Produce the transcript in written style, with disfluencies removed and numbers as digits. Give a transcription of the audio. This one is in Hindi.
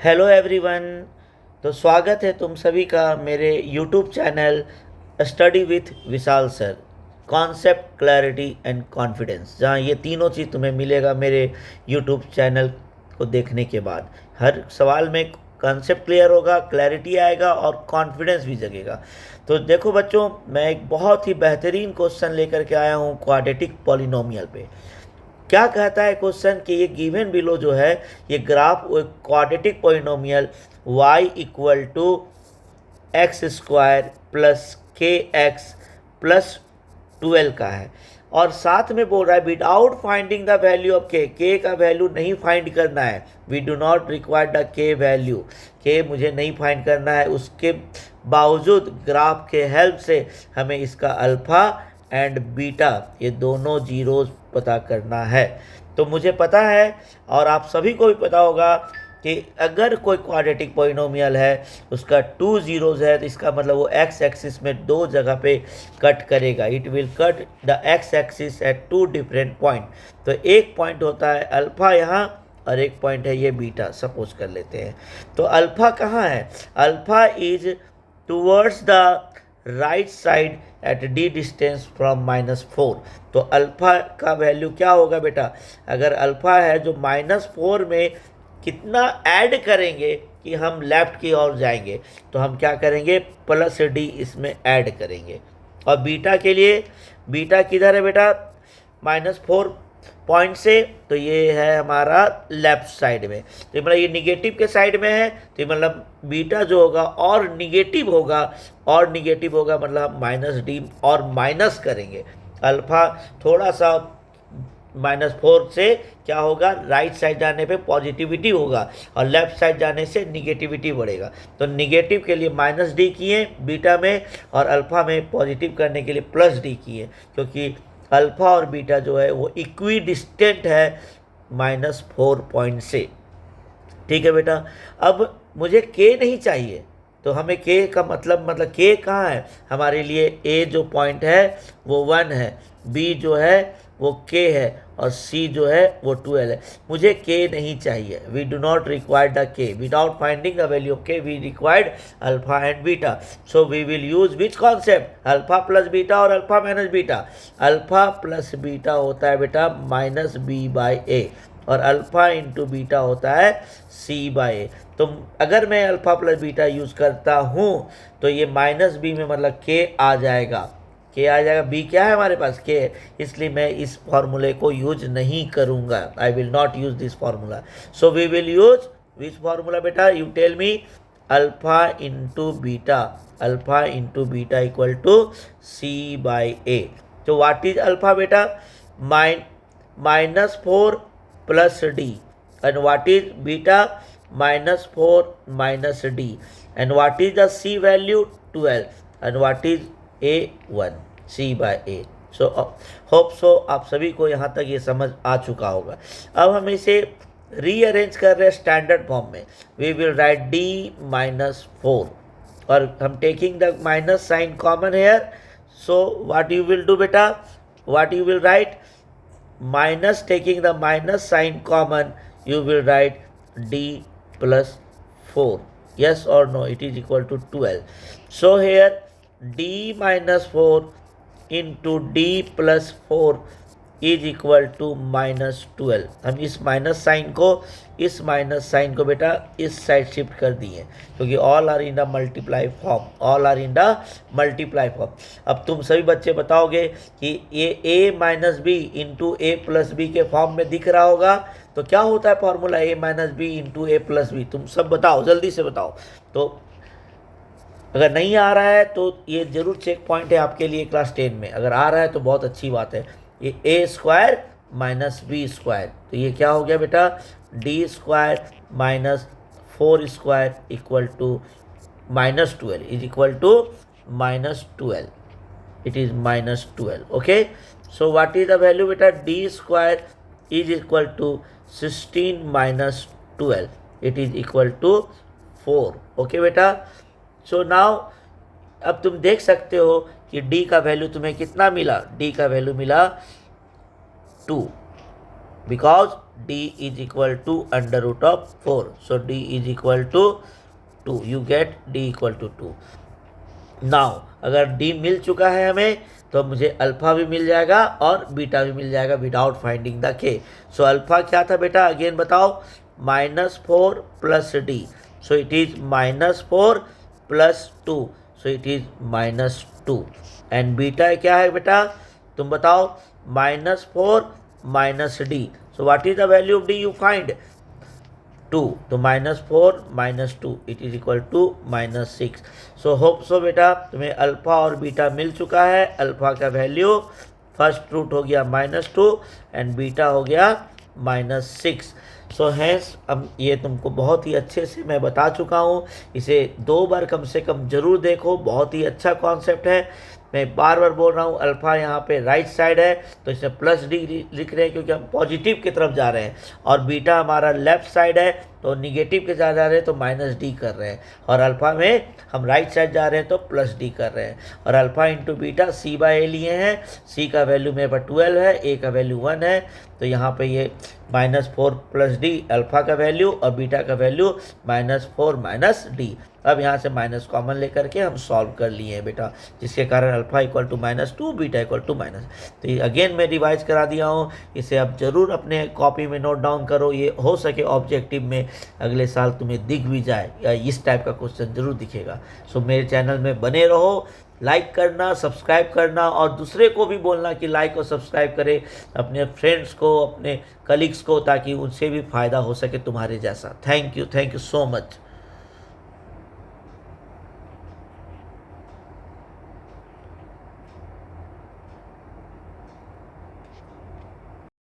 Hello everyone. तो स्वागत है तुम सभी का मेरे YouTube channel study with Vishal sir, concept, clarity and confidence, जहाँ ये तीनों चीज़ तुम्हें मिलेगा मेरे यूट्यूब चैनल को देखने के बाद। हर सवाल में कॉन्सेप्ट क्लियर होगा, क्लैरिटी आएगा और कॉन्फिडेंस भी जगेगा। तो देखो बच्चों, मैं एक बहुत ही बेहतरीन क्वेश्चन लेकर के आया हूँ क्वाड्रेटिक पॉलिनोमियल पे। क्या कहता है क्वेश्चन कि ये गिवन बिलो जो है ये graph quadratic polynomial y equal to x square plus k x plus 12 का है, और साथ में बोल रहा है without finding the value of k का वैल्यू नहीं फाइंड करना है। We do not require the k value, k मुझे नहीं फाइंड करना है। उसके बावजूद ग्राफ के हेल्प से हमें इसका अल्फ़ा एंड बीटा ये दोनों जीरोज पता करना है। तो मुझे पता है और आप सभी को भी पता होगा कि अगर कोई क्वाड्रेटिक पोलिनोमियल है उसका 2 जीरोज है तो इसका मतलब वो एक्स एक्सिस में दो जगह पे कट करेगा। It will cut the x axis at 2 different point. तो एक पॉइंट होता है अल्फ़ा यहाँ और एक पॉइंट है ये बीटा, सपोज कर लेते हैं। तो अल्फ़ा कहाँ है? Alpha is towards the right side at the distance from -4। तो अल्फ़ा का वैल्यू क्या होगा बेटा? अगर अल्फ़ा है जो -4 में कितना ऐड करेंगे कि हम लेफ़्ट की ओर जाएंगे, तो हम क्या करेंगे? प्लस डी इसमें ऐड करेंगे। और बीटा के लिए, बीटा किधर है बेटा? -4 पॉइंट से, तो ये है हमारा लेफ्ट साइड में। तो मतलब ये निगेटिव के साइड में है, तो मतलब बीटा जो होगा और निगेटिव होगा, और निगेटिव होगा मतलब माइनस डी और माइनस करेंगे। अल्फ़ा थोड़ा सा -4 से क्या होगा? राइट साइड जाने पे पॉजिटिविटी होगा और लेफ्ट साइड जाने से निगेटिविटी बढ़ेगा। तो निगेटिव के लिए माइनस डी किए बीटा में, और अल्फ़ा में पॉजिटिव करने के लिए प्लस डी किए, क्योंकि अल्फ़ा और बीटा जो है वो इक्वी डिस्टेंट है -4 पॉइंट से। ठीक है बेटा। अब मुझे के नहीं चाहिए, तो हमें के का मतलब के कहाँ है हमारे लिए? ए जो पॉइंट है वो 1 है, बी जो है वो के है, और सी जो है वो 12 है। मुझे के नहीं चाहिए। We do not require the K. Without finding the value of K we required alpha and beta. So we will use which concept? Alpha plus beta और alpha minus beta. Alpha plus beta होता है बेटा माइनस बी बाई ए, और अल्फ़ा इंटू बीटा होता है सी बाई ए। तो अगर मैं अल्फ़ा प्लस बीटा यूज़ करता हूँ तो ये माइनस बी में मतलब के आ जाएगा, के आ जाएगा। बी क्या है हमारे पास? के, इसलिए मैं इस फॉर्मूले को यूज नहीं करूँगा। I will not use this formula. So we will use which formula बेटा? You tell me. Alpha into beta, alpha into beta equal to C by A. तो व्हाट इज अल्फ़ा बेटा? -4 plus d, and what is beta? -4 minus d, and what is the c value? 12, and what is a? 1, c by a. So hope so आप सभी को यहाँ तक ये समझ आ चुका होगा। अब हम इसे रीअरेंज कर रहे हैं स्टैंडर्ड फॉर्म में। वी विल राइट d -4, और हम taking the minus sign common here. So what you will do बेटा? What you will write? minus, taking the minus sign common, you will write d plus 4. Yes or no? It is equal to 12. So here d minus 4 into d plus 4 is equal to -12। हम इस माइनस साइन को, इस माइनस साइन को बेटा इस साइड शिफ्ट कर दिए, क्योंकि all are in the multiply form, all are in the multiply form. अब तुम सभी बच्चे बताओगे कि ये a minus B into A plus B के फॉर्म में दिख रहा होगा, तो क्या होता है formula? a minus B into A plus B. तुम सब बताओ, जल्दी से बताओ। तो अगर नहीं आ रहा है तो ये जरूर चेक पॉइंट है आपके लिए क्लास 10 में। अगर आ रहा है तो बहुत अच्छी बात है। ये A square minus B square, तो ये क्या हो गया बेटा? D square minus 4 square equal to -12 is equal to -12। It is -12। Okay. So what is the value बेटा? D square is equal to 16 minus 12, it is equal to 4। Okay बेटा। सो नाउ अब तुम देख सकते हो कि d का वैल्यू तुम्हें कितना मिला? d का वैल्यू मिला 2, because d is equal to under root of 4. So d is equal to 2. You get d equal to 2. Now अगर d मिल चुका है हमें तो मुझे अल्फा भी मिल जाएगा और बीटा भी मिल जाएगा without finding the k. So alpha क्या था बेटा, अगेन बताओ, -4 plus d. So it is -4 plus 2. So it is -2. And beta क्या है बेटा, तुम बताओ, -4 minus d. So what is the value of d you find? 2. तो -4 minus 2 it is equal to -6. So hope so बेटा तुम्हें अल्फा और बीटा मिल चुका है. अल्फा का वैल्यू फर्स्ट रूट हो गया -2 एंड बीटा हो गया -6. सो हैंस अब ये तुमको बहुत ही अच्छे से मैं बता चुका हूँ. इसे 2 बार कम से कम ज़रूर देखो, बहुत ही अच्छा कॉन्सेप्ट है. मैं बार बार बोल रहा हूँ, अल्फ़ा यहाँ पे राइट साइड है तो इसे प्लस डी लिख रहे हैं क्योंकि हम पॉजिटिव की तरफ जा रहे हैं, और बीटा हमारा लेफ्ट साइड है तो निगेटिव के साथ जा रहे हैं तो माइनस डी कर रहे हैं, और अल्फ़ा में हम राइट साइड जा रहे हैं तो प्लस डी कर रहे हैं. और अल्फ़ा इंटू बीटा c/a लिए हैं. c का वैल्यू मेरे पास 12 है, a का वैल्यू 1 है, तो यहाँ पे ये -4 प्लस डी अल्फ़ा का वैल्यू और बीटा का वैल्यू -4 माइनस डी. अब यहाँ से माइनस कॉमन लेकर के हम सॉल्व कर लिए हैं बेटा, जिसके कारण alpha equal to -2 beta equal to -. तो ये अगेन मैं रिवाइज करा दिया हूँ, इसे आप ज़रूर अपने कॉपी में नोट डाउन करो. ये हो सके ऑब्जेक्टिव में अगले साल तुम्हें दिख भी जाए या इस टाइप का क्वेश्चन ज़रूर दिखेगा. सो मेरे चैनल में बने रहो, लाइक करना, सब्सक्राइब करना, और दूसरे को भी बोलना कि लाइक और सब्सक्राइब करें, अपने फ्रेंड्स को, अपने कलीग्स को, ताकि उनसे भी फ़ायदा हो सके तुम्हारे जैसा. Thank you so much.